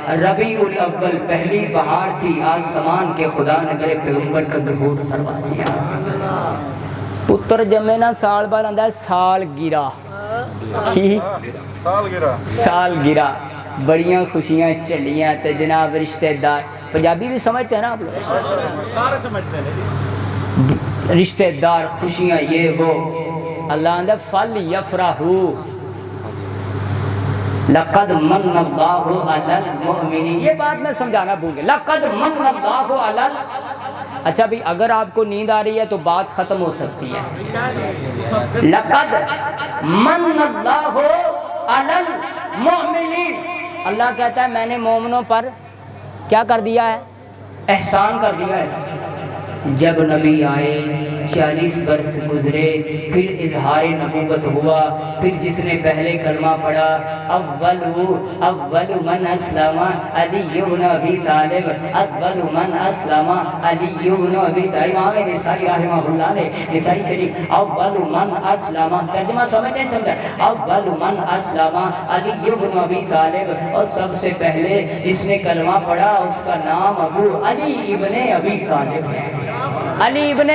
ربیع الاول پہلی بہار تھی، آسمان کے خدا نے میرے پیغمبر کا ظہور فرما دیا۔ پتر جمے نا سال بعد آندا ہے سال گرا، کی سال گرا، بڑیاں خوشیاں چلیاں تے جناب رشتہ دار، پنجابی بھی سمجھتے ہیں نا آپ لوگ، سارے سمجھتے ہیں، رشتہ دار خوشیاں یہ وہ، اللہ آندا فل یفرحو لقد من اللہ علی المؤمنین، یہ بات میں سمجھانا بھول گیا، لقد من اللہ علی اچھا بھی اگر آپ کو نیند آ رہی ہے تو بات ختم ہو سکتی ہے، لقد من اللہ علی المؤمنین، اللہ کہتا ہے میں نے مومنوں پر کیا کر دیا ہے، احسان کر دیا ہے۔ جب نبی آئے 40 برس گزرے، پھر اظہار نبوت ہوا، پھر جس نے پہلے کلمہ پڑھا اول من اسلم علی بن ابی طالب، اول من اسلم علی بن ابی طالب، امام نسائی رحمہ اللہ نے نسائی شریف اول من اسلم، ترجمہ سمجھتے سمجھا، اول من اسلم علی بن ابی طالب، اور سب سے پہلے جس نے کلمہ پڑھا اس کا نام ابو علی ابن ابی طالب ہے۔ علی ابن،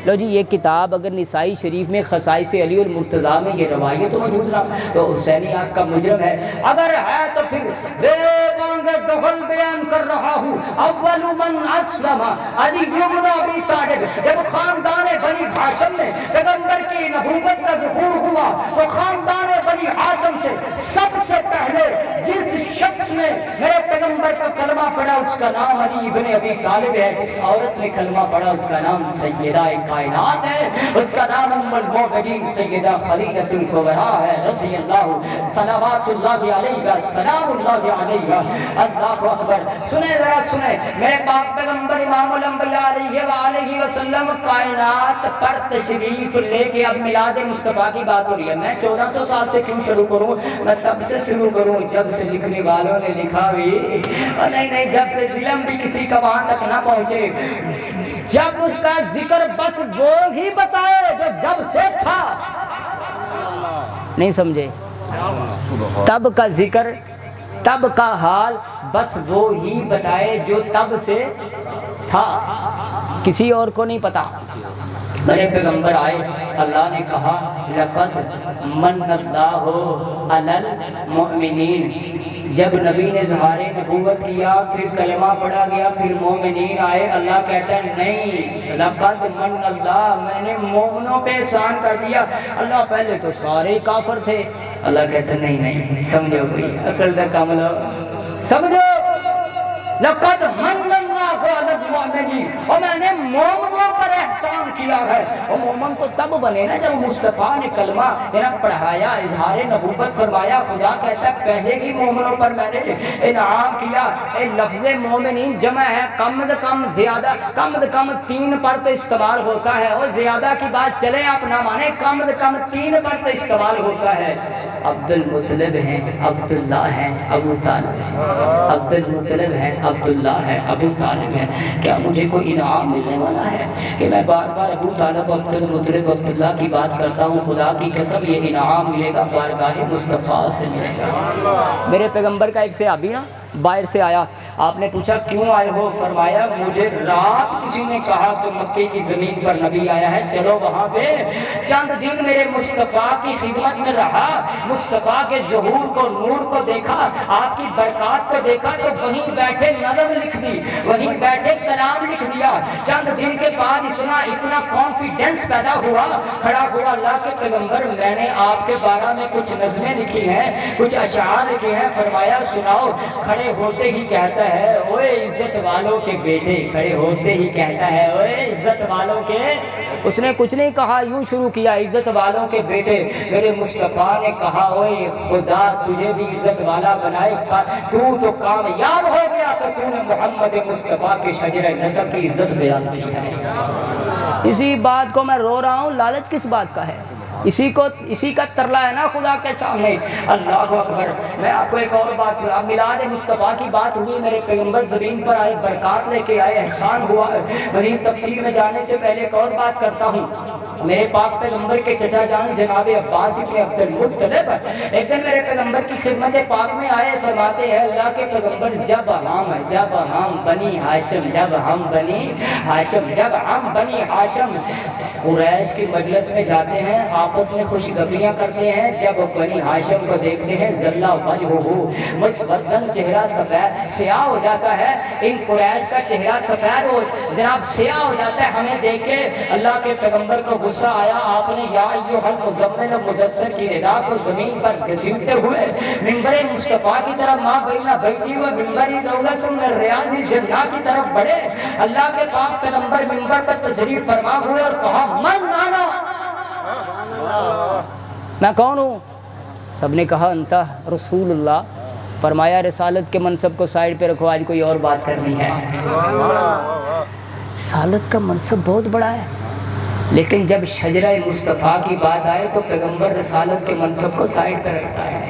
لو جی یہ کتاب اگر نسائی شریف میں خصائص علی اور مرتضیٰ میں یہ روایت تو موجود رہا تو حسینی آپ کا مجرم ہے، اگر ہے تو پھر بے بانگ دخل بیان کر رہا ہوں، اول من اسلم علی بن ابی طالب، جب خاندان بنی ہاشم میں پیغمبر کی نبوت کا ظہور ہوا تو خاندان بنی ہاشم سے سب سے پہلے جس شخص نے میرے پیغمبر کا کلمہ پڑھا اس کا نام علی ابن ابی طالب ہے، جس عورت نے کلمہ پڑھا اس کا نام سیدہ کائنات ہے، اس کا نام ام المؤمنین سیدہ خدیجہ الکبریٰ ہے رضی اللہ صلوات اللہ علیہ سلام اللہ علیہ۔ اللہ اکبر، سنیں ذرا سنیں، میرے پاک پیغمبر امام الانبیاء علیہ وآلہ وسلم کائنات پر تشریف لے کے اب میلاد مصطفیٰ کی بات ہو رہی ہے، میں 1400 سال سے کیوں شروع کروں، میں تب سے شروع کروں جب سے لکھنے والوں نے لکھا بھی، اور نہیں جب سے علم بھی کسی کا وہاں تک نہ پہنچے، جب اس کا ذکر بس وہ ہی بتائے جو جب سے تھا، نہیں سمجھے، تب کا ذکر تب کا حال بس وہ ہی بتائے جو تب سے تھا، کسی اور کو نہیں پتا۔ میرے پیغمبر آئے، اللہ نے کہا لقد من اللہ علی المؤمنین، جب نبی نے اظہار نبوت کیا پھر کلمہ پڑھا گیا پھر مومنین آئے، اللہ کہتا ہے نہیں، لقد من اللہ، میں نے مومنوں پہ احسان کر دیا، اللہ پہلے تو سارے کافر تھے، اللہ کہتا ہے نہیں سمجھو کوئی عقل کا کام لو، سمجھو لقد من اللہ علی المؤمنین، اور میں نے مومنوں پر احسان کیا ہے، اور مومن تو تب بنے نا جب مصطفیٰ نے کلمہ پڑھایا، اظہار نبوت فرمایا، خدا کہتا ہے پہلے ہی مومنوں پر میں نے انعام کیا۔ اے لفظ مومنین جمع ہے، کم از کم زیادہ، کم از کم 3 پر تو استعمال ہوتا ہے، اور زیادہ کی بات چلے آپ نہ مانے، کم از کم 3 پر تو استعمال ہوتا ہے۔ عبد المطلب ہیں، عبداللہ ہیں، ابو طالب ہیں، عبد المطلب ہیں، عبداللہ ہے، ابو طالب ہے، کیا مجھے کوئی انعام ملنے والا ہے کہ میں بار بار ابو طالب، عبد المطلب، عبداللہ کی بات کرتا ہوں؟ خدا کی قسم یہ انعام ملے گا بارگاہ مصطفیٰ سے ملے گا۔ میرے پیغمبر کا ایک صحابی نا باہر سے آیا، آپ نے پوچھا کیوں آئے ہو؟ فرمایا مجھے رات کسی نے کہا کہ مکے کی زمین پر نبی آیا ہے، چلو وہاں پہ چند دن میرے مصطفیٰ کی خدمت میں رہا، مصطفیٰ کے ظہور کو، نور کو دیکھا، آپ کی برکات کو دیکھا، تو وہیں بیٹھے نظم لکھ دی، وہیں بیٹھے کلام لکھ دیا۔ چند دن کے بعد اتنا کانفیڈنس پیدا ہوا، کھڑا ہوا، اللہ کے پیغمبر میں نے آپ کے بارے میں کچھ نظمیں لکھی ہیں، کچھ اشعار لکھے ہیں، فرمایا سناؤ۔ کھڑے ہوتے ہی کہتا ہے اوے عزت والوں کے بیٹے، کھڑے ہوتے ہی کہتا ہے اوے عزت والوں کے، اس نے کچھ نہیں کہا، یوں شروع کیا عزت والوں کے بیٹے۔ میرے مصطفیٰ نے کہا اوے خدا تجھے بھی عزت والا بنائے، تو کامیاب ہو گیا کہ تو نے محمد مصطفیٰ کے شجرہ نسب کی عزت بیان کی ہے۔ اسی بات کو میں رو رہا ہوں، لالچ کس بات کا ہے؟ اسی کا ترلا ہے نا خدا کے سامنے. اللہ اکبر. میں آپ کو ایک اور بات اب میلاد مصطفیٰ کی بات ہوئی, میرے پیغمبر زمین پر آئے, برکات لے کے آئے, احسان ہوا. مزید تفصیل میں جانے سے پہلے ایک اور بات کرتا ہوں. میرے پاک پیغمبر کے چچا جان جناب عباس ابن عبد المطلب ایک دن میرے پیغمبر کی خدمت پاک میں آئے, فرماتے ہیں اللہ کے پیغمبر جب ہم بنی ہاشم قریش کی مجلس میں جاتے ہیں, آپس میں خوش گفیاں کرتے ہیں, جب بنی ہاشم کو دیکھتے ہیں ذلہ وجہہ مسودن چہرہ سفید سیاہ ہو جاتا ہے. ان قریش کا چہرہ سفید ہو جناب سیاہ ہو جاتا ہے. ہمیں دیکھ کے اللہ کے پیغمبر کو غصہ آیا. آپ نے یا ایھا المزمل مدثر کی ندا کو زمین پر گھسیٹتے ہوئے منبر مصطفیٰ کی طرف ما بین بیتی و منبری روضۃ من ریاض الجنہ کی طرف بڑھے. اللہ کے پاک پیغمبر منبر پر تشریف فرما ہوئے اور کہا من انا, میں کون ہوں؟ سب نے کہا انت رسول اللہ. فرمایا رسالت کے منصب کو سائڈ پہ رکھو, آج کوئی اور بات کرنی ہے. رسالت کا منصب بہت بڑا ہے, لیکن جب شجرہ مصطفیٰ کی بات آئے تو پیغمبر رسالت کے منصب کو سائڈ پہ رکھتا ہے.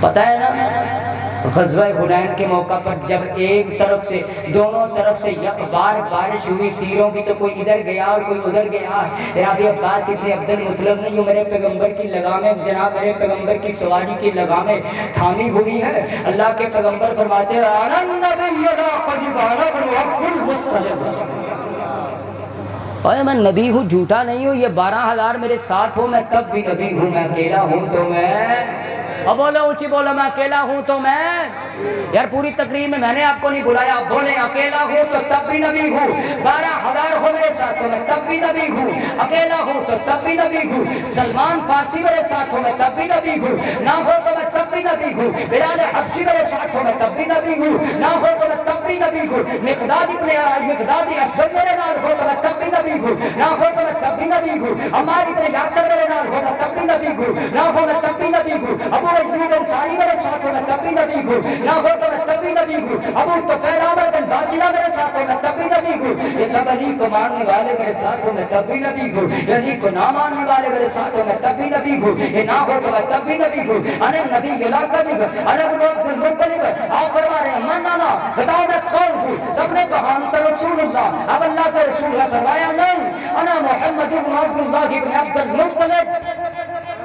پتہ ہے نا غزوہ حنین کے موقع پر جب ایک طرف سے دونوں طرف سے یک بار بارش ہوئی تیروں کی, تو کوئی ادھر گیا اور کوئی ادھر گیا. جناب عباس ابن عبد المطلب نے جو میرے پیغمبر کی لگامیں جناب میرے پیغمبر کی سواری کی لگامیں تھامی ہوئی ہے. اللہ کے پیغمبر فرماتے ہیں انا النبی لا کذب انا الحق المطلب, اور میں نبی ہوں, جھوٹا نہیں ہوں. یہ 12,000 میرے ساتھ ہو, میں تب بھی نبی ہوں. میں اکیلا ہوں تو میں اب بولو اونچی بولو, میں اکیلا ہوں تو میں یار پوری تقریر میں نے آپ کو نہیں بلایا. آپ بولیں اکیلا ہوں تو تب بھی نبی ہوں. 12,000 ہو میرے ساتھ تو میں تب بھی نبی ہوں. اکیلا ہوں تو تب بھی نبی ہوں. سلمان فارسی میرے ساتھ ہو میں تب بھی نبی ہوں. نہ ہو تو میں تب بھی نبی ہوں. بلال حبشی میرے ساتھ ہو میں تب بھی نبی ہوں. نہ ہو تو میں تب بھی نبی ہوں. مقداد اسود میرے نال ہو تو میں تب بھی نبی ہوں. نہ ہو تو میں تب بھی نبی ہوں. عمار ابن یاسر میرے نال ہو میں تب بھی نبی ہوں. نہ ہو میں تب بھی نبی ہوں. ابو ایوب انصاری میرے ساتھ ہو میں تب بھی نبی ہوں. نہ ہو تو میں تب بھی نبی ہوں. ابو طفیل عامر بن باسرہ میرے ساتھ ہو میں تب بھی نبی ہوں. یہ سب علی کو ماننے والے میرے ساتھ ہو میں تب بھی نبی ہوں. یہ علی کو نہ ماننے والے میرے ساتھ ہو میں تب بھی نبی ہوں. یہ نہ ہو تو میں تب بھی نبی ہوں. انا نبی لا کذب انا ابن عبد المطلب. آپ فرما رہے ہیں من انا, بتاؤ میں کون ہوں؟ سب نے کہا انت رسول اللہ. اب اللہ کے رسول نے فرمایا نہیں, انا محمد بن عبد اللہ بن عبد المطلب.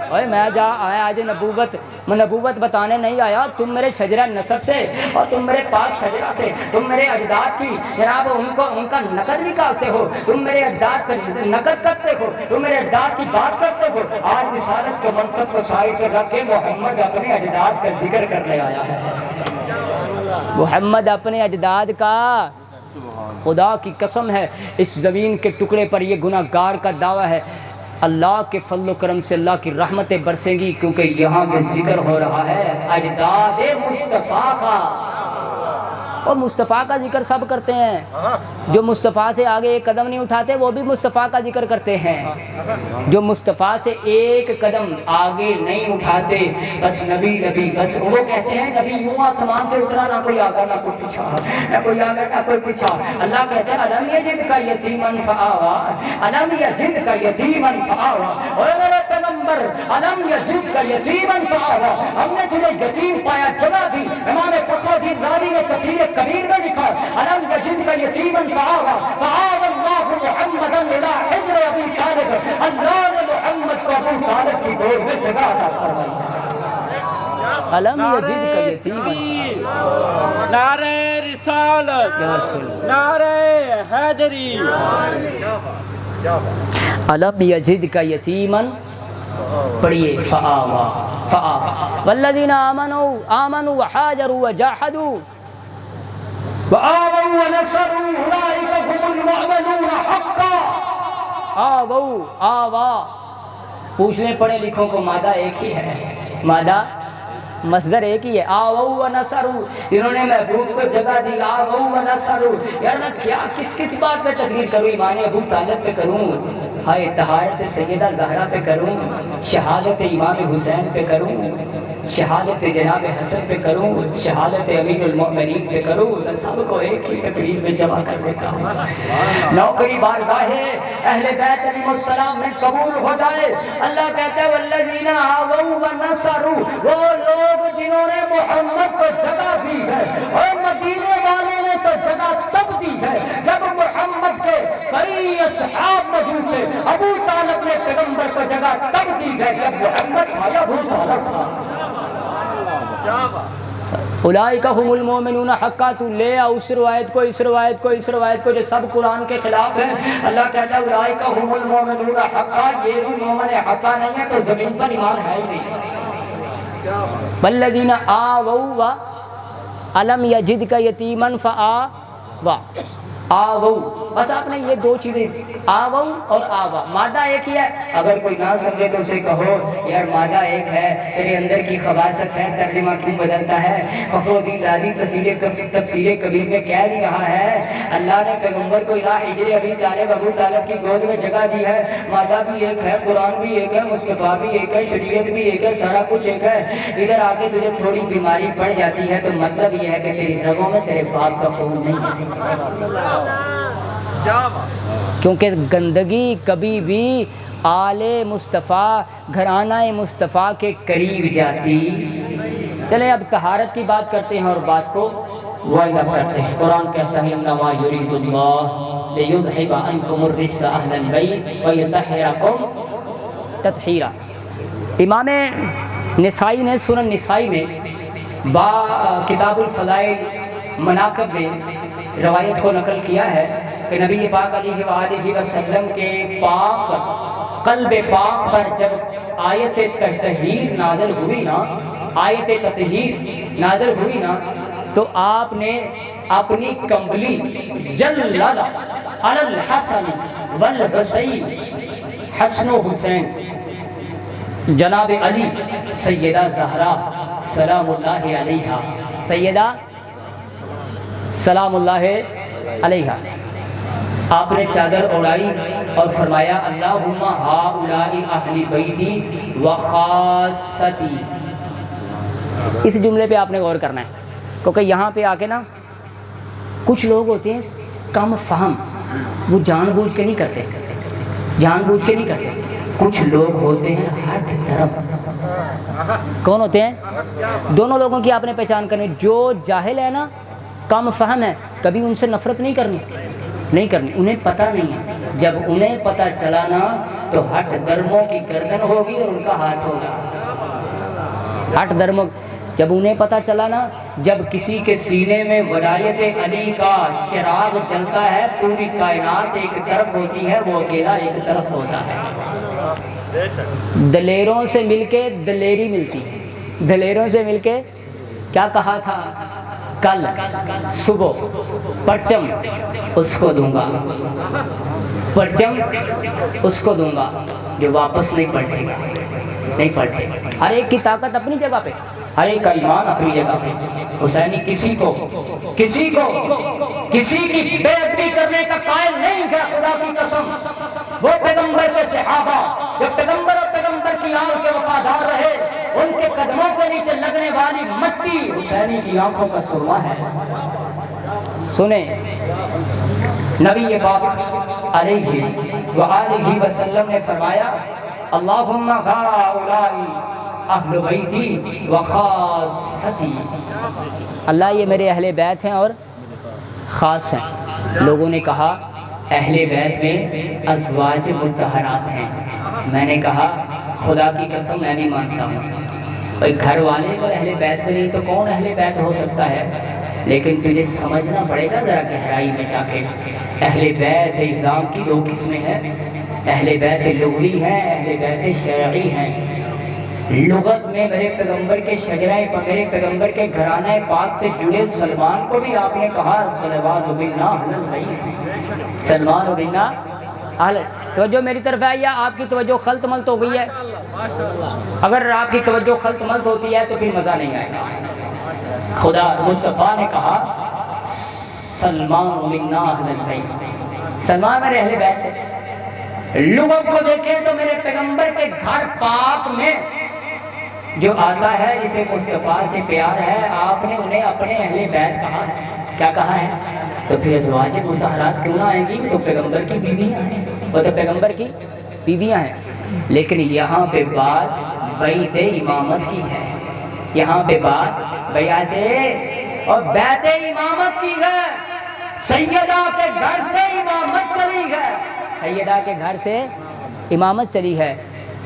اوے میں آیا آج نبوت بتانے نہیں آیا. تم میرے شجرہ نسب سے اور تم میرے پاک شجرہ سے, تم میرے اجداد کی جناب ان کا نقد نکالتے ہو. تم میرے اجداد کا نقد کرتے ہو. تم میرے اجداد کی بات کرتے ہو. آج رسالت کے منصب کو سائڈ سے رکھ کے محمد اپنے اجداد کا ذکر کرنے آیا ہے. محمد اپنے اجداد کا, خدا کی قسم ہے اس زمین کے ٹکڑے پر یہ گناہ گار کا دعویٰ ہے. اللہ کے فضل و کرم سے اللہ کی رحمتیں برسیں گی, کیونکہ یہاں پہ ذکر ہو رہا ہے اجداد مصطفیٰ کا. اور مصطفیٰ کا ذکر سب کرتے ہیں. جو مصطفیٰ سے آگے ایک قدم نہیں اٹھاتے وہ بھی مصطفیٰ کا ذکر کرتے ہیں. جو مصطفیٰ سے ایک قدم آگے نہیں اٹھاتے بس نبی نبی, بس وہ کہتے ہیں نبی یوں آسمان سے اترا, نہ کوئی آگا نہ کوئی پیچھا, نہ کوئی آگا نہ کوئی پیچھا. اللہ کہتے ہیں الم یجد کا یتیمن فآوا, الم یجد کا یتیمن فآوا. اور میرے پیغمبر الم یجد کا یتیمن فآوا, ہم نے تجھے یتیم پایا جگہ دی. امام فخر راوی نے تفسیر کبیر میں لکھا الم یجد کا یتیمن فآوا فآوا اللہ محمدا الی حجر ابی طالب. اللہ نے محمد کو ابو طالب کی گود میں جگہ عطا فرمائی. الم یجد کا یتیمن. نعرہ رسالت, نعرہ حیدری. الم یجد کا یتیمن پڑھیے فآوا والذین آمنوا وحاجروا وجاہدوا وآووا ونصروا اولئک هم المؤمنون حقا. آوا پوچھنے پڑھے لکھوں کو مادہ ایک ہی ہے, مادہ مصدر ایک ہی ہے. آووا ونصروا, انہوں نے محبوب کو جگہ دی. آووا ونصروا, یار میں کیا کس بات پہ تقریر کروں؟ ایمان ابو طالب پہ کروں, ہائے طہارت سیدہ زہرا پہ کروں, شہادت امام حسین پہ کروں, شہادت جناب حسن پہ کروں، شہادت امیر المؤمنین پہ کروں، میں سب کو ایک ہی تقریر میں جمع کر دیتا ہوں۔ نوکری بارگاہ اہل بیت علیہ السلام میں قبول ہو جائے، اللہ کہتا ہے والذین آووا ونصروا، وہ لوگ جنہوں نے محمد کو جگہ دی ہے، اور مدینے والوں نے تو جگہ تب دی ہے جب محمد کے کئی اصحاب موجود تھے۔ ابو طالب نے پیغمبر کو جگہ تب دی ہے جب محمد تھا یا ابو طالب تھا۔ اولئک هم المؤمنون حقا، تو لے آ اس روایت کو، اس روایت کو، اس روایت کو جو سب قرآن کے خلاف ہیں۔ اللہ کہتا ہے اولئک هم المؤمنون حقا، یہ بھی مومن حقا نہیں ہے تو زمین پر ایمان ہے ہی نہیں۔ والذین آووا الم یجدک یتیما فآوا، آوو، بس آپ نے یہ دو چیزیں، آوو اور آوا، مادہ ایک ہی ہے۔ اگر کوئی نہ سمجھے تو اسے کہو یار مادہ ایک ہے، تیرے اندر کی خباثت ہے، ترجمہ کیوں بدلتا ہے؟ فخرالدین رازی تفسیر کبیر میں کہہ بھی رہا ہے اللہ نے پیغمبر کو الہ حجر ابی طالب، ابو طالب کی گود میں جگہ دی ہے۔ مادہ بھی ایک ہے، قرآن بھی ایک ہے، مصطفیٰ بھی ایک ہے، شریعت بھی ایک ہے، سارا کچھ ایک ہے۔ ادھر آ کے تجھے تھوڑی بیماری پڑ جاتی ہے تو مطلب یہ ہے کہ تیری رگوں میں تیرے باپ کا خون نہیں ہے، کیونکہ گندگی کبھی بھی آل مصطفیٰ، گھرانہ مصطفیٰ کے قریب جاتی۔ چلیں اب طہارت کی بات کرتے ہیں اور بات کو وائنڈ اپ کرتے ہیں۔ قرآن کہتا ہے انما یرید اللہ لیذھب عنکم الرجس اہل البیت ویطہرکم تطہیرا۔ امام نسائی نے سنن نسائی میں کتاب الفضائل مناقب میں روایت کو نقل کیا ہے کہ نبی پاک علیہ وآلہ وسلم کے پاک قلب پاک پر جب آیت تطہیر نازل ہوئی نا، آیت تطہیر نازل ہوئی نا، تو آپ نے اپنی کمبلی جلل علی الحسن والحسین، حسن و حسین، جناب علی، سیدہ زہرا سلام اللہ علیہا، سیدہ سلام اللہ علیہا، آپ نے چادر اڑائی اور فرمایا اللہم ہؤلاء اہل بیتی وخاصتی۔ اس جملے پہ آپ نے غور کرنا ہے، کیونکہ یہاں پہ آ کے نا کچھ لوگ ہوتے ہیں کم فہم، وہ جان بوجھ کے نہیں کرتے، جان بوجھ کے نہیں کرتے۔ کچھ لوگ ہوتے ہیں ہٹ درب۔ کون ہوتے ہیں؟ دونوں لوگوں کی آپ نے پہچان کرنی۔ جو جاہل ہے نا، کم فہم ہے، کبھی ان سے نفرت نہیں کرنی، نہیں کرنی، انہیں پتہ نہیں ہے۔ جب انہیں پتہ چلا نا تو ہٹ درموں کی گردن ہوگی اور ان کا ہاتھ ہوگا۔ ہٹ درموں، جب انہیں پتہ چلا نا، جب کسی کے سینے میں ولایت علی کا چراغ جلتا ہے، پوری کائنات ایک طرف ہوتی ہے، وہ اکیلا ایک طرف ہوتا ہے۔ دلیروں سے مل کے دلیری ملتی، دلیروں سے مل کے کیا کہا تھا؟ کل صبح پرچم اس کو دوں گا، پرچم اس کو دوں گا جو واپس نہیں پلٹے گا، نہیں پلٹے گا۔ ہر ایک کی طاقت اپنی جگہ پہ، ہر ایک کا ایمان اپنی جگہ پہ۔ حسینی کسی کو کسی کی بے ادبی کرنے کا قائل نہیں ہے، خدا کی قسم۔ وہ پیغمبر کے صحابہ جو پیغمبر اور پیغمبر کی آل کے وفادار رہے، ان کے قدموں کے نیچے لگنے والی مٹی حسینی کی آنکھوں کا سرما ہے۔ سنیں، نبی پاک علیہ وآلہ وسلم نے فرمایا اللہم ہؤلاء اہل بیتی وخاصتی، اللہ یہ میرے اہل بیت ہیں اور خاص ہیں۔ لوگوں نے کہا اہل بیت میں ازواج مطہرات ہیں، میں نے کہا خدا کی قسم میں نہیں مانتا ہوں، بھائی گھر والے کو اہل بیت میں نہیں تو کون اہل بیت ہو سکتا ہے؟ لیکن تجھے سمجھنا پڑے گا ذرا گہرائی میں جا کے۔ اہل بیت نظام کی دو قسمیں ہیں، اہل بیت لغوی ہیں، اہل بیت شرعی ہیں۔ لغت میں میرے پیغمبر کے شجرہ، میرے پیغمبر کے گھرانے پاک سے جڑے سلمان کو بھی آپ نے کہا سلمان بنا اہل البیت، سلمان بنا اہل۔ توجہ میری طرف ہے یا آپ کی توجہ خلط ملط ہو گئی ہے؟ اگر آپ کی توجہ خلط ملط ہوتی ہے تو پھر مزہ نہیں آئے گا۔ خدا مصطفیٰ نے کہا سلمان منا اہل البیت، سلمان میرے اہل بیت سے۔ لغت کو دیکھیں تو میرے پیغمبر کے گھر پاک میں جو آتا ہے جسے مصطفیٰ سے پیار ہے، آپ نے انہیں اپنے اہل بیت کہا ہے. کیا کہا ہے؟ تو پھر ازواج مطہرات کیوں نہ آئیں گی؟ وہ تو پیغمبر کی بیویاں ہیں، وہ تو پیغمبر کی بیویاں ہیں. لیکن یہاں پہ بات بیعت امامت کی ہے، یہاں پہ بات بیعت اور بیعت امامت کی ہے. سیدہ کے گھر سے امامت چلی ہے، سیدہ کے گھر سے امامت چلی ہے.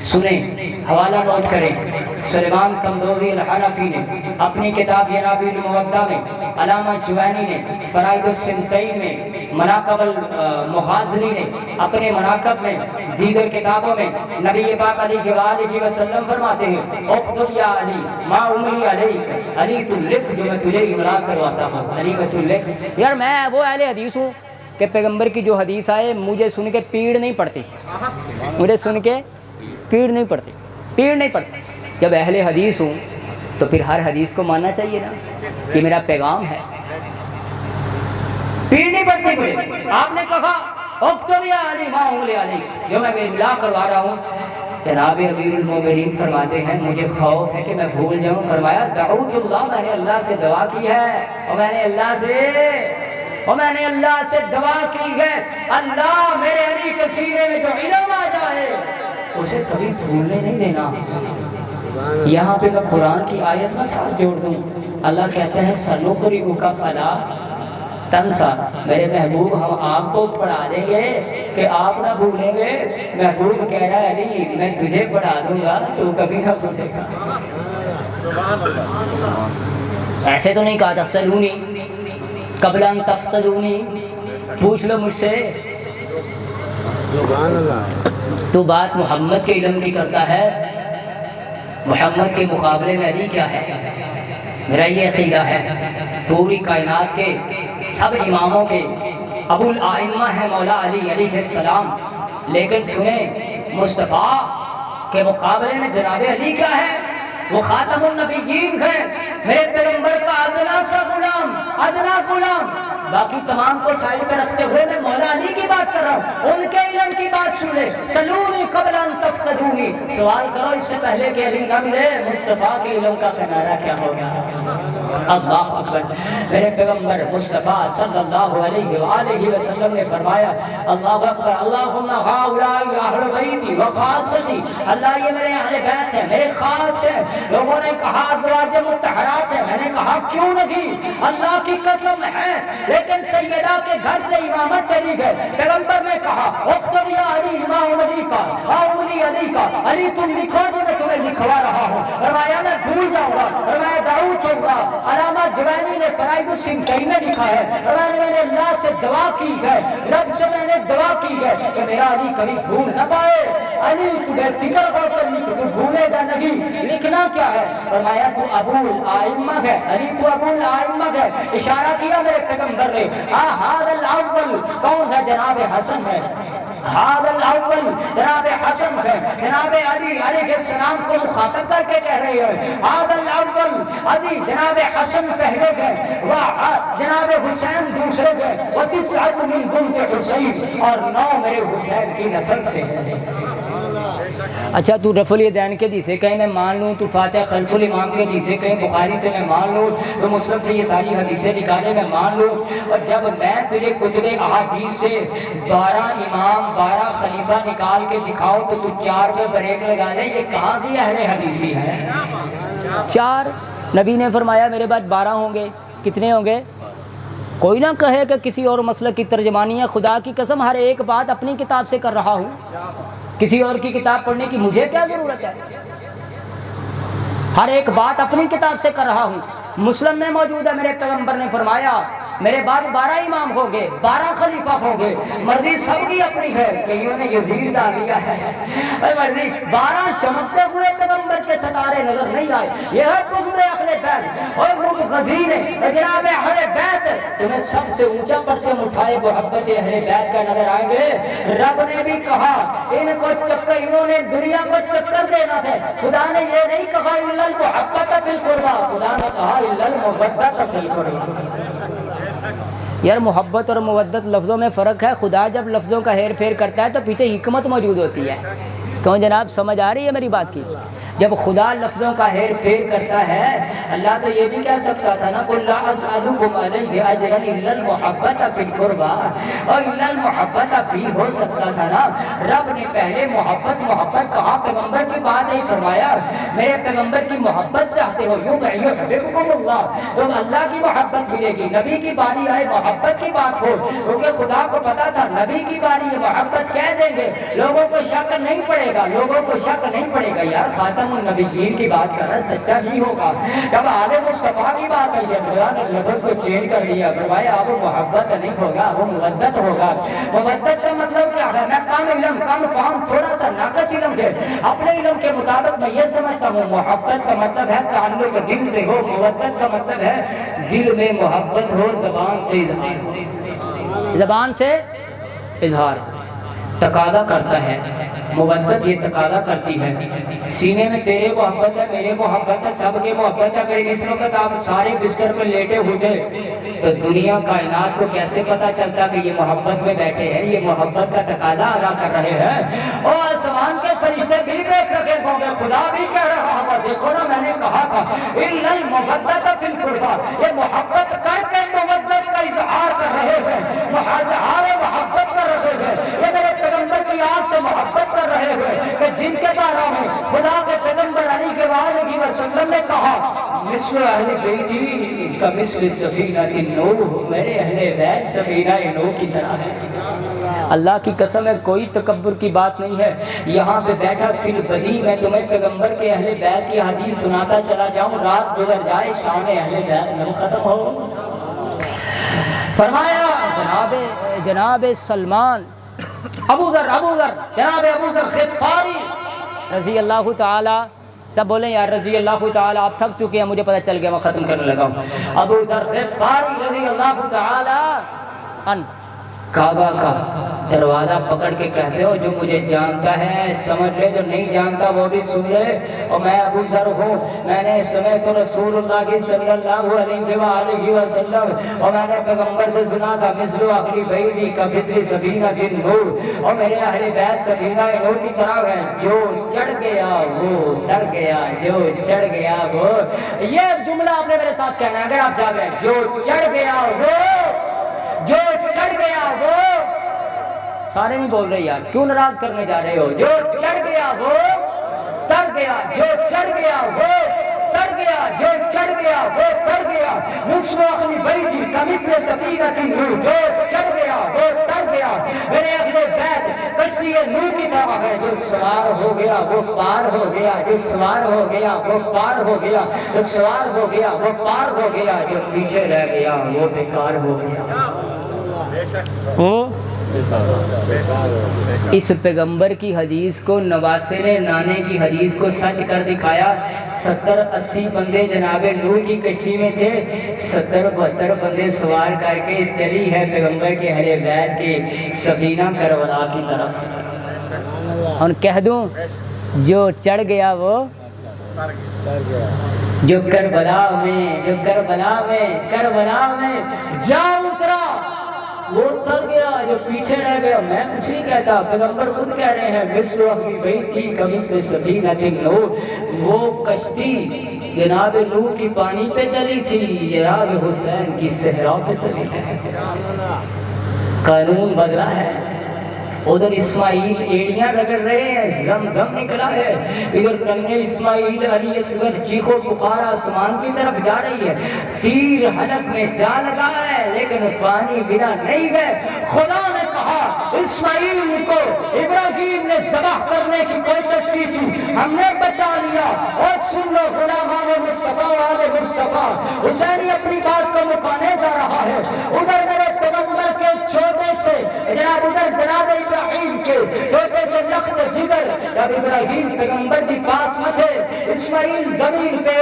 سنیں، حوالہ نوٹ کریں. سلیمان قندوزی الحنفی نے اپنی کتاب ینابیع المودع میں، علامہ جوینی نے فرائض السنتین میں، مناقب المغازلی نے اپنے مناقب میں، دیگر کتابوں میں نبی پاک علیہ وآلہ وسلم فرماتے ہیں اکتب یا علی ما املی علیک، علی تو لکھ جو میں تجھے املا کرواتا ہوں. علی میں تو لکھ. یار میں وہ اہل حدیث ہوں کہ پیغمبر کی جو حدیث آئے مجھے سن کے پیڑ نہیں پڑتی، مجھے سن کے پیڑ نہیں پڑتی، پیڑ نہیں پڑتی. جب اہل حدیث ہوں تو پھر ہر حدیث کو ماننا چاہیے نا، یہ میرا پیغام ہے. پیڑ نہیں پڑتی مجھے. آپ نے کہا اکتب یا علی ما املی علیک، جو میں املا کروا رہا ہوں. جناب امیر المومنین فرماتے ہیں مجھے خوف ہے کہ میں بھول جاؤں. فرمایا دعوت اللہ، میں نے اللہ سے دعا کی ہے، اور میں نے اللہ سے دعا کی ہے اللہ میرے علی کے سینے میں جو علم آ جائے اسے کبھی بھولنے نہیں دینا. یہاں پہ میں قرآن کی آیت میں ساتھ جوڑ دوں. اللہ کہتا ہے سنقرئک فلا تنسا، میرے محبوب ہم آپ کو پڑھا دیں گے کہ آپ نہ بھولیں گے. محبوب کہہ رہا ہے علی میں تجھے پڑھا دوں گا تو کبھی نہ بھولے گا. ایسے تو نہیں کہا تھا سلونی قبل ان تفتنونی، پوچھ لو مجھ سے. تو بات محمد کے علم کی کرتا ہے، محمد کے مقابلے میں علی کیا ہے؟ میرا یہ عقیدہ ہے پوری کائنات کے سب اماموں کے ابو الائمہ ہے مولا علی علیہ السلام. لیکن سنیں مصطفیٰ کے مقابلے میں جناب علی کیا ہے؟ وہ خاتم النبیین ہے، میرے پیغمبر کا ادنا سا غلام، ادنا غلام. باقی تمام کو سائڈ پہ رکھتے ہوئے میں مولا علی کی بات کر رہا ہوں. ان کے علم کی بات سن لے. سلونی قبل ان تفتنونی، سوال کرو اس سے پہلے کہ علی نہ ملے. مصطفیٰ کے علم کا کنارہ کیا ہوگا؟ اللہ اکبر. میرے پیغمبر مصطفیٰ صلی اللہ علیہ وآلہ وسلم نے فرمایا اللہ اکبر اللہم ہؤلاء اہل بیتی وخاصتی، اللہ یہ میرے اہل بیت ہے، میرے خاص ہے. لوگوں نے کہا ازواج مطہرات ہے، میں نے کہا کیوں نہیں، اللہ کی قسم ہے. لیکن سیدہ کے گھر سے امامت چلی گئے. پیغمبر نے کہا اکتب یا علی ما املی کا، ما املی علی کا، علی تم لکھو جو میں تمہیں لکھوا رہا ہوں. فرمایا میں بھول جاؤں گا، فرمایا دعوت ہوگا. علامہ جوینی نے فرائض السنتین میں لکھا ہے میں نے اللہ سے دعا کی ہے، رب سے میں نے دعا کی ہے کہ میرا علی کبھی بھول نہ پائے. علی تو بے فکر ہو کر لکھ، تو بھولے گا نہیں. لکھنا کیا ہے؟ فرمایا تو ابو الائمہ ہے، علی تو ابو الائمہ ہے. اشارہ کیا میرے پیغمبر نے. ہذا الاول کون ہے؟ جناب حسن ہے. هذا الاول جناب حسن ہے. جناب علی علیہ السلام کو مخاطب کر کے کہہ رہے ہیں هذا الاول علی، جناب حسن پہلے گئے، جناب حسین دوسرے گئے، وتسعة من بنت حسین، اور 9 میرے حسین کی نسل سے ہیں. اچھا تو رفع الیدین کے حدیث کہیں میں مان لوں، تو فاتحہ خلف الامام کے حدیث کہیں بخاری سے میں مان لوں، تو مسلم سے یہ ساری حدیثیں نکالے میں مان لوں. اور جب میں تجھے کتب احادیث سے 12 امام 12 خلیفہ نکال کے دکھاؤں تو 4 پہ بریک لگا لے. یہ کہاں کی اہل حدیثی ہے؟ 4 نبی نے فرمایا میرے بعد 12 ہوں گے. کتنے ہوں گے؟ کوئی نہ کہے کہ کسی اور مسئلہ کی ترجمانی ہے. خدا کی قسم ہر ایک بات اپنی کتاب سے کر رہا ہوں، کسی اور کی کتاب پڑھنے کی مجھے کیا ضرورت ہے؟ ہر ایک بات اپنی کتاب سے کر رہا ہوں. مسلم میں موجود ہے میرے پیغمبر نے فرمایا میرے بعد 12 امام ہوں گے، 12 خلیفہ ہوں گے. مرضی سب کی اپنی ہے، کئیوں نے یزید ڈال دیا ہے. مرضی 12 چمکتے ہوئے پیغمبر کے ستارے نظر نہیں آئے. یہ ہے بغض اہل بیت اور مبغضین جناب اہل بیت. تمہیں سب سے اونچا پرچم اٹھائے محبت اہل بیت کا نظر آئیں گے. رب نے بھی کہا ان کو چکر، انہوں نے دنیا کو چکر دینا تھا. خدا نے یہ نہیں کہا الا المحبت فی القربى، خدا نے کہا الا المودۃ فی القربى. یار محبت اور مودت لفظوں میں فرق ہے. خدا جب لفظوں کا ہیر پھیر کرتا ہے تو پیچھے حکمت موجود ہوتی ہے. کیوں جناب؟ سمجھ آ رہی ہے میری بات کی؟ جب خدا لفظوں کا ہیر پھیر کرتا ہے، اللہ تو یہ بھی کہہ سکتا تھا نا قُلْ لَا أَسْأَلُكُمْ عَلَيْهِ أَجْرًا إِلَّا الْمُحَبَّةَ فِي الْقُرْبَى، اور إِلَّا الْمُحَبَّةَ بھی ہو سکتا تھا نا۔ رب نے پہلے محبت کہا، پیغمبر کی بات نہیں فرمایا میرے پیغمبر کی محبت چاہتے ہو يُحْبِبْكُمُ اللَّهُ، تو اللہ کی محبت ملے گی۔ نبی کی باری آئے محبت کی بات ہو، کیونکہ خدا کو پتا تھا نبی کی باری ہے محبت کہہ دیں گے، لوگوں کو شک نہیں پڑے گا، لوگوں کو شک نہیں پڑے گا یار خاتم النبیین کی بات کر رہا سچا ہی ہوگا۔ جب آل مصطفیٰ کی بات ہے یہ خدا نے لفظ کو چینج کر دیا، فرمایا اب محبت نہیں ہوگا، وہ مودت ہوگا۔ مودت کا مطلب کیا ہے؟ میں کم علم کم فہم تھوڑا سا ناقص علم تھے، اپنے علم کے مطابق میں یہ سمجھتا ہوں محبت کا مطلب ہے تعلق دل سے ہو، مودت کا مطلب ہے دل میں محبت ہو، زبان سے اظہار تقاضا کرتا ہے، مودت یہ تقاضا کرتی ہے۔ سینے میں تیرے محبت ہے، میرے محبت ہے، سب کے محبت ہے۔ اگر اس وقت آپ سارے بستر پہ لیٹے ہوتے تو دنیا کائنات کو کیسے پتا چلتا کہ یہ محبت میں بیٹھے ہیں، یہ محبت کا تقاضا ادا کر رہے ہیں۔ اور آسمان کے فرشتے بھی دیکھ رکھے ہوں گے، خدا بھی کہہ رہا ہوگا دیکھو نا میں نے کہا تھا اِلَّا الْمُوَدَّةَ فِي الْقُرْبَى، یہ محبت کر کے مودت کا اظہار کر رہے ہیں، اظہار محبت کر رہے ہیں۔ یہ میرے پیغمبر کی آنکھ سے محبت کر رہے ہیں کہ جن کے بارے میں خدا کے پیغمبر علیہ وسلم نے کہا مثل اہل بیتی کمثل سفینۃ نوح، میرے اہل بیت سفینہ نوح کی طرح ہے۔ اللہ کی قسم ہے کوئی تکبر کی بات نہیں ہے۔ یہاں پہ بیٹھا فی البدی میں تمہیں پیغمبر کے اہل بیت کی حدیث سناتا چلا جاؤں، رات گزر جائے شان اہل بیت نہ ختم ہو۔ فرمایا جناب سلمان ابو ذر جناب ابو ذر غفاری رضی اللہ تعالی، سب بولیں یار رضی اللہ تعالی، آپ تھک چکے ہیں مجھے پتہ چل گیا، میں ختم کرنے لگا ہوں۔ ابو ذر غفاری رضی اللہ تعالی عنہ کعبہ کا دروازہ پکڑ کے کہتے ہو جو مجھے جانتا ہے سمجھ لے، جو نہیں جانتا وہ بھی سن لے۔ اور میں ابو ذر ہوں، میں نے سمعت رسول اللہ صلی اللہ علیہ وآلہ وسلم، اور میں نے پیغمبر سے سنا تھا مثل اہل بیتی کمثل سفینۃ نوح، اور میرے اہل بیت سفینہ نوح کی طرح ہے، جو چڑھ گیا وہ ڈر گیا، جو چڑھ گیا وہ، یہ جملہ آپ نے میرے ساتھ کہنا ہے اگر آپ جاگ رہے ہیں، جو چڑھ گیا وہ، جو چڑھ گیا وہ، سارے نہیں بول رہے یار کیوں ناراض کرنے جا رہے ہو؟ جو چڑھ گیا وہ تر گیا، جو چڑھ گیا وہ تر گیا، جو چڑھ گیا وہ تر گیا، مثل اہل بیتی کمثل سفینۃ نوح، جو چڑھ گیا وہ تر گیا، میرے اہل بیت کشتی نوح کی طرح ہے، جو سوار ہو گیا وہ پار ہو گیا، جو سوار ہو گیا وہ پار ہو گیا، جو سوار ہو گیا وہ پار ہو گیا، جو پیچھے رہ گیا وہ بیکار ہو گیا۔ اس پیغمبر کی حدیث کو نواسے نے نانے کی حدیث کو سچ کر دکھایا۔ 70-80 بندے جناب نوح کی کشتی میں تھے، 70-72 بندے سوار کر کے چلی ہے پیغمبر کے اہل بیت کے سفینہ کربلا کی طرف۔ اور کہہ دوں جو چڑھ گیا وہ، جو کربلا میں جا اترا وہ اتر گیا، جو پیچھے رہ گیا۔ میں کچھ نہیں کہتا، پیغمبر خود کہہ رہے ہیں مثل اہل بیتی کمثل سفینۃ نوح، وہ کشتی جناب نوح کی پانی پہ چلی تھی، جناب حسین کی صحرا پہ چلی تھی۔ قانون بدلا ہے، ادھر اسماعیل ایڑیاں رگڑ رہے ہیں، زمزم نکلا ہے، ادھر ننھے اسماعیل علی اصغر چیخو پکار آسمان کی طرف جا رہی ہے، تیر حلق میں جا لگا ہے لیکن پانی بنا نہیں گئے۔ خدا نے کہا اسماعیل کو ابراہیم نے ذبح کرنے کی کوشش کی تھی، ہم نے بچا لیا۔ اور سن لو غلامان مصطفیٰ والے مصطفیٰ، حسین اپنی بات کو مکانے جا رہا ہے، ادھر میرے پیغمبر کے چھوٹے سے جناب ادھر جناب ابراہیم کے چھوٹے سے لخت جگر، جب ابراہیم پیغمبر بھی پاس میں تھے، اسماعیل زمین پہ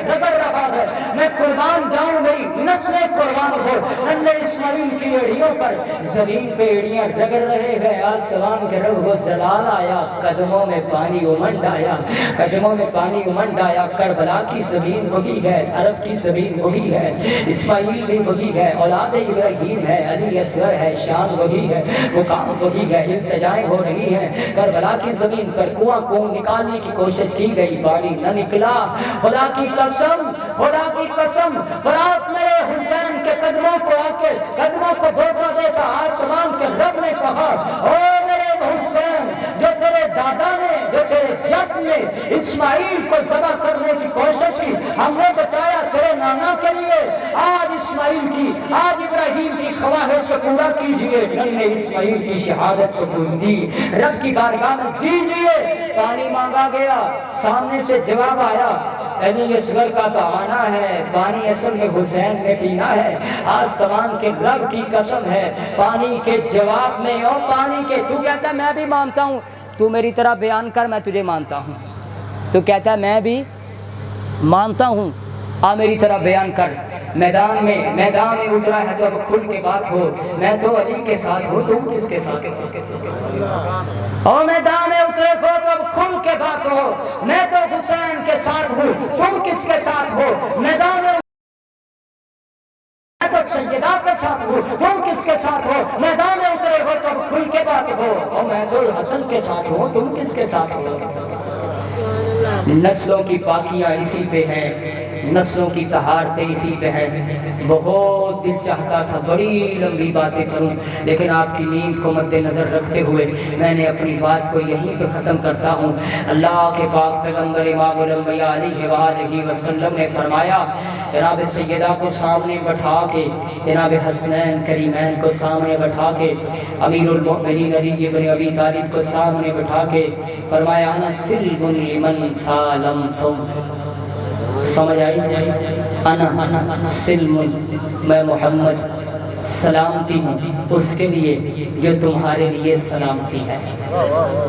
رگڑ رہا ہے، میں قربان جاؤں میری نسلیں قربان ہو۔ ننھے اسماعیل اسماعیل کی ایڑیوں پر زمین پہ ایڑیاں رگڑ رہے ہیں، آسمان کے رب کو جلال آیا، قدموں میں پانی امنڈ آیا، قدموں میں پانی امنڈ آیا۔ کربلا کی زمین وہی ہے، عرب کی زمین وہی ہے، اسماعیل بھی وہی ہے، اولاد ابراہیم ہے، علی اصغر ہے، شان وہی ہے، مقام وہی ہے، التجائیں ہو رہی ہیں۔ کربلا کی زمین پر کنواں کو نکالنے کی کوشش کی گئی، پانی نہ نکلا۔ خدا کی قسم، خدا کی قسم، فرات میرے حسین کے قدموں کو آ کے قدموں کو بوسہ دیتا، آسمان کے رب نے کہا او میرے حسین، جو تیرے دادا نے، جو تیرے جد نے اسماعیل کو ذبح کرنے کی کوشش کی، ہم نے بچایا تیرے نانا کے لیے۔ آج اسماعیل کی، آج ابراہیم کی خواہش کو پورا کیجئے، ہم نے اسماعیل کی شہادت کو پوری دی، رب کی بارگاہ میں دیجئے۔ پانی مانگا گیا، سامنے سے جواب آیا، علی اصغر کا بہانہ ہے، پانی اصل میں حسین نے پینا ہے۔ آسمان کے رب کی قسم ہے، پانی کے جواب میں، اور پانی کے، تو کہتا ہے میں بھی مانتا ہوں، تو میری طرح بیان کر، میں تجھے مانتا ہوں۔ تو کہتا ہے میں بھی مانتا ہوں، آ میری طرح بیان کر۔ میدان میں اترا ہے تو اب کھل کے بات ہو، میں تو علی کے ساتھ ہوں، تم کس کے ساتھ ہو؟ اور میدان میں اترے ہو تو اب کھل کے بات ہو، میں تو حسین کے ساتھ ہوں، تم کس کے ساتھ ہو؟ میدان میں میں تو سیدہ کے ساتھ ہوں، تم کس کے ساتھ ہو؟ میدان میں اترے ہو تو اب کھل کے بات ہو، اور میں تو حسن کے ساتھ ہوں، تم کس کے ساتھ ہو؟ نسلوں کی پاکیاں اسی پہ ہیں، نسلوں کی طہارتیں اسی پہ ہے۔ بہت دل چاہتا تھا بڑی لمبی باتیں کروں، لیکن آپ کی نیند کو مد نظر رکھتے ہوئے میں نے اپنی بات کو یہیں پہ ختم کرتا ہوں۔ اللہ کے پاک پیغمبر امام الانبیاء علیہ وآلہ وسلم نے فرمایا، جناب سیدہ کو سامنے بٹھا کے، جناب حسنین کریمین کو سامنے بٹھا کے، امیر المؤمنین علی بن ابی طالب کو سامنے بٹھا کے فرمایا، انا سلم لمن سالمتم۔ سمجھ آئی؟ انا سلم، میں محمد سلامتی ہوں اس کے لیے جو تمہارے لیے سلامتی ہے۔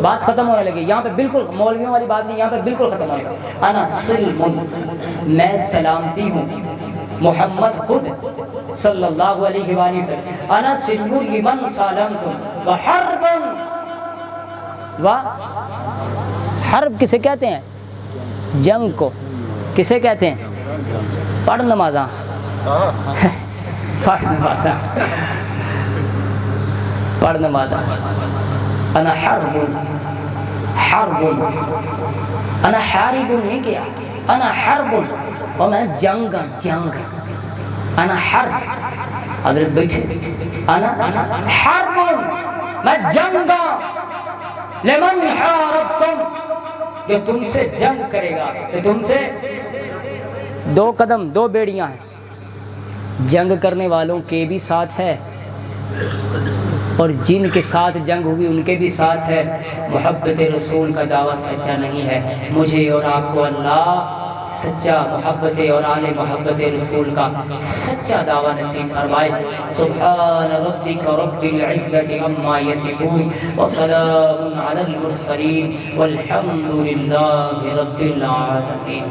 بات ختم ہونے لگی یہاں پہ، بالکل مولویوں والی بات نہیں، یہاں پہ بالکل ختم ہونے لگی۔ انا سلم، میں سلامتی ہوں، محمد خود صلی اللہ علیہ وآلہ وسلم، انا سلم لمن سالمتم وحرب، حرب کسے کہتے ہیں؟ جنگ کو کسے کہتے ہیں؟ پڑھ نمازاں، پڑھ نمازاں، پڑھ نمازاں۔ انا حرب، حرب، انا حارب نہیں کیا، انا حرب، اور میں جنگ، جنگ، انا حرب، حضرت بیٹھے، انا حرب، میں جنگ، لمن حاربتم، جو تم سے جنگ کرے گا، جو تم سے، دو قدم دو بیڑیاں ہیں، جنگ کرنے والوں کے بھی ساتھ ہے اور جن کے ساتھ جنگ ہوئی ان کے بھی ساتھ ہے۔ محبت رسول کا دعویٰ سچا نہیں ہے، مجھے اور آپ کو اللہ سچا محبت اور آل محبت رسول کا سچا دعویٰ نصیب فرمائے۔ سبحان ربک رب العزت عما یصفون وسلام علی المرسلین والحمد للہ رب العالمین۔